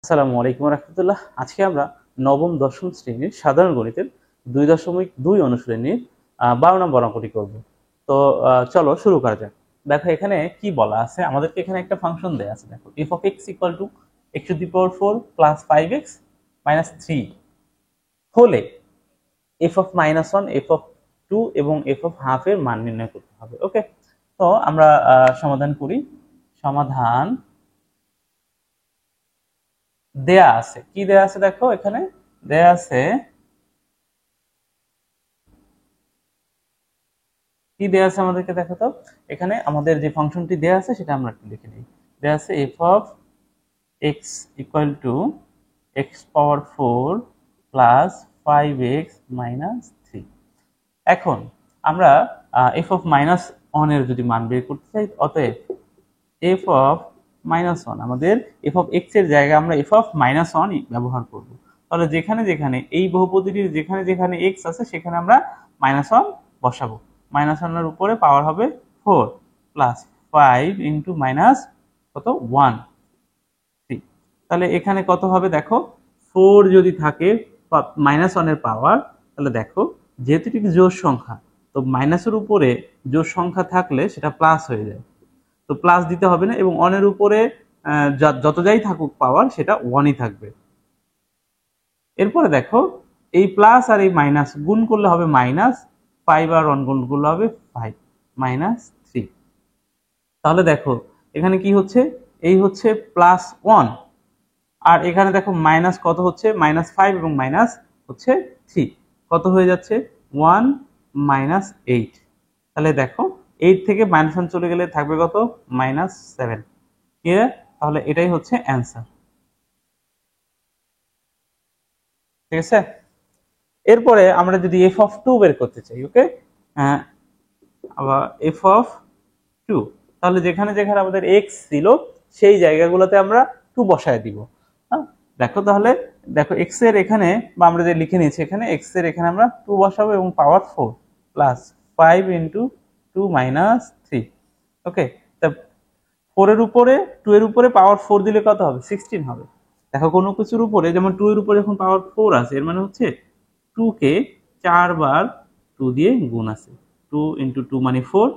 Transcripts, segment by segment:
আসসালামু আলাইকুম রহমতুল্লাহ। আজকে আমরা নবম দশম শ্রেণীর সাধারণ গণিতের 2.2 অনুশীলনীর 12 নম্বর অঙ্কটি করব। তো চলো শুরু করা যাক। দেখো এখানে কি বলা আছে, আমাদেরকে এখানে একটা ফাংশন দেয়া আছে। দেখো f of x equal to x to the power 4 plus 5x minus 3 হলে f of -1, f of 2 এবং f of half এর মান নির্ণয় করতে হবে। ওকে, তো আমরা সমাধান করি। সমাধান দেয়া আছে, কি দেয়া আছে দেখো এখানে দেয়া আছে, কি দেয়া আছে আমাদেরকে দেখো তো। এখানে আমাদের যে ফাংশনটি দেয়া আছে সেটা আমরা একটু লিখে নিই। দেয়া আছে f of x equal to x power 4 plus 5x minus 3। এখন আমরা f of -1 এর যদি মান বের করতে চাই, অতএব f of -1 আমাদের f of x এর জায়গায় আমরা f of -1 ব্যবহার করব। তাহলে যেখানে যেখানে এই বহুপদীটির যেখানে যেখানে x আছে সেখানে আমরা -1 বসাবো। -1 এর উপরে পাওয়ার হবে 4 প্লাস 5 ইন্টু মাইনাস কত 1 3। তাহলে এখানে কত হবে দেখো, 4 যদি থাকে -1 এর পাওয়ার, তাহলে দেখো যেহেতু এটি জোড় সংখ্যা, তো মাইনাসের উপরে জোড় সংখ্যা থাকলে সেটা প্লাস হয়ে যায়, তো প্লাস দিতে হবে না, এবং অনের উপরে যত যাই থাকুক পাওয়ার সেটা 1ই থাকবে। এরপরে দেখো এই প্লাস আর এই মাইনাস গুণ করলে হবে মাইনাস, 5 আর 1 গুণ করলে হবে 5 মাইনাস 3। তাহলে দেখো এখানে কি হচ্ছে, এই হচ্ছে +1, আর এখানে দেখো মাইনাস কত হচ্ছে, -5 এবং মাইনাস হচ্ছে 3, কত হয়ে যাচ্ছে 1 -8। তাহলে দেখো 8 থেকে -1 চলে গেলে থাকবে কত, -7। ক্লিয়ার? তাহলে এটাই হচ্ছে অ্যান্সার। ঠিক আছে, এরপরে আমরা যদি f of 2 বের করতে চাই, ওকে, আবার f of 2, তাহলে যেখানে যেখানে আমাদের x ছিল সেই জায়গাগুলোতে আমরা 2 বসায় দিব। দেখো তাহলে দেখো x এর এখানে, বা আমরা যে লিখে নিয়েছি এখানে x এর এখানে আমরা 2 বসাবো এবং পাওয়ার 4 প্লাস 5 ইন্টু 2 মাইনাস 3। ওকে, তা 4 এর উপরে 2 এর উপরে পাওয়ার 4 দিলে কত হবে, 16 হবে। দেখো কোনো কিছুর উপরে, যেমন 2 এর উপরে যখন পাওয়ার 4 আছে, এর মানে হচ্ছে 2 কে 4 বার 2 দিয়ে গুণ আছে। 2 ইন্টু 2 মানে 4,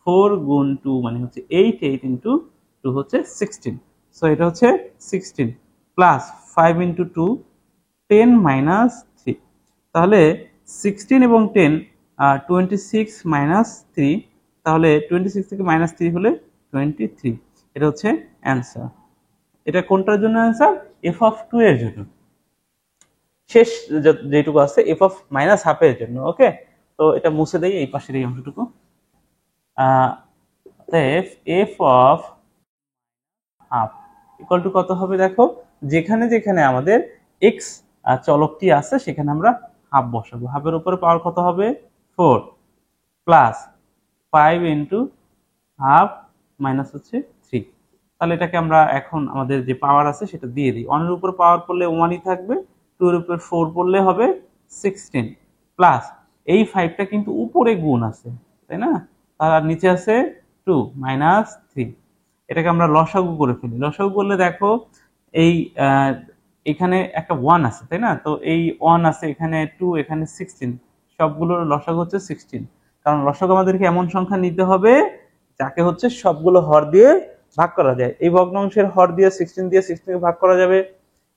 4 গুণ 2 মানে হচ্ছে 8, 8 ইন্টু 2 হচ্ছে 16। সো এটা হচ্ছে 16 প্লাস 5 ইন্টু 2 10 মাইনাস 3। তাহলে 16 এবং 10 26 মাইনাস 3, তাহলে 26 থেকে মাইনাস 3 হলে 23। এটা হচ্ছে অ্যান্সার। এটা কোনটার জন্য অ্যান্সার, f of 2 এর জন্য। শেষ যেটুকু আছে f of -1/2 এর জন্য। ওকে, তো এটা মুছে দেই এই পাশের এই অংশটুকু। f of half equal to কত হবে দেখো, যেখানে যেখানে আমাদের x চলকটি আছে সেখানে আমরা হাফ বসাবো। হাফের উপরে পাওয়ার কত হবে 4 প্লাস 5 ইন্টু হাফ মাইনাস হচ্ছে 3। তাহলে এটাকে আমরা এখন আমাদের যে পাওয়ার আছে সেটা দিয়ে দিই। 1 এর উপর পাওয়ার পড়লে 1ই থাকবে, 2 এর উপর 4 পড়লে হবে 16 প্লাস এই 5টা কিন্তু উপরে গুণ আছে, তাই না, আর নিচে আছে 2 মাইনাস 3। এটাকে আমরা লসাগু করে ফেলি। লসাগু করলে দেখো এই এখানে একটা 1 আছে, তাই না, তো এই 1 আছে, এখানে 2, এখানে 16, সবগুলোর লসাগু হচ্ছে 16। কারণ লসাগু আমাদেরকে এমন সংখ্যা নিতে হবে যাকে হচ্ছে সবগুলো হর দিয়ে ভাগ করা যায়। এই ভগ্নাংশের হর দিয়ে 16 দিয়ে 16 কে ভাগ করা যাবে,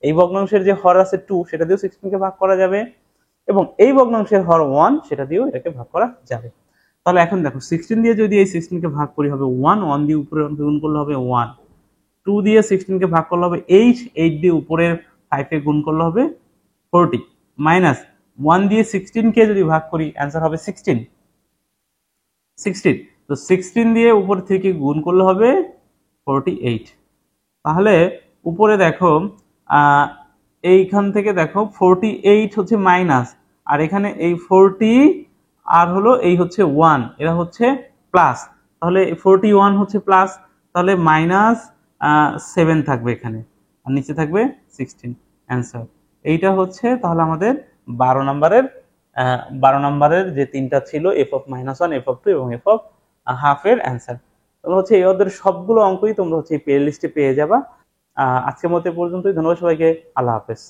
এই ভগ্নাংশের যে হর আছে 2 সেটা দিয়েও 16 কে ভাগ করা যাবে, এবং এই ভগ্নাংশের হর 1 সেটা দিয়েও এটাকে ভাগ করা যাবে। তাহলে এখন দেখো 16 দিয়ে যদি এই 16 কে ভাগ করি হবে 1, 1 দিয়ে উপরে গুণ করলে হবে 1, 2 দিয়ে 16 কে ভাগ করলে হবে 8, 8 দিয়ে উপরের 5 কে গুণ করলে হবে 40, মাইনাস 1 দিয়ে 16 কে যদি ভাগ করি অ্যান্সার হবে 16, 16, তো 16 দিয়ে উপর থেকে গুণ করলে হবে 48। তাহলে উপরে দেখো এইখান থেকে দেখো 48 হচ্ছে মাইনাস, আর এখানে এই 40 আর হলো এই হচ্ছে 1, এরা হচ্ছে প্লাস, তাহলে 41 হচ্ছে প্লাস, তাহলে মাইনাস 7 থাকবে এখানে, আর নিচে থাকবে 16। অ্যান্সার এইটা হচ্ছে তাহলে আমাদের 12 নম্বরের যে তিনটা ছিল f of -1, f of 2 এবং f of হাফ এর অ্যান্সার। তাহলে হচ্ছে এই ওদের সবগুলো অঙ্কই তোমরা হচ্ছে এই প্লে লিস্টে পেয়ে যাবা। আজকের মতো এ পর্যন্তই। ধন্যবাদ সবাইকে। আল্লাহ হাফেজ।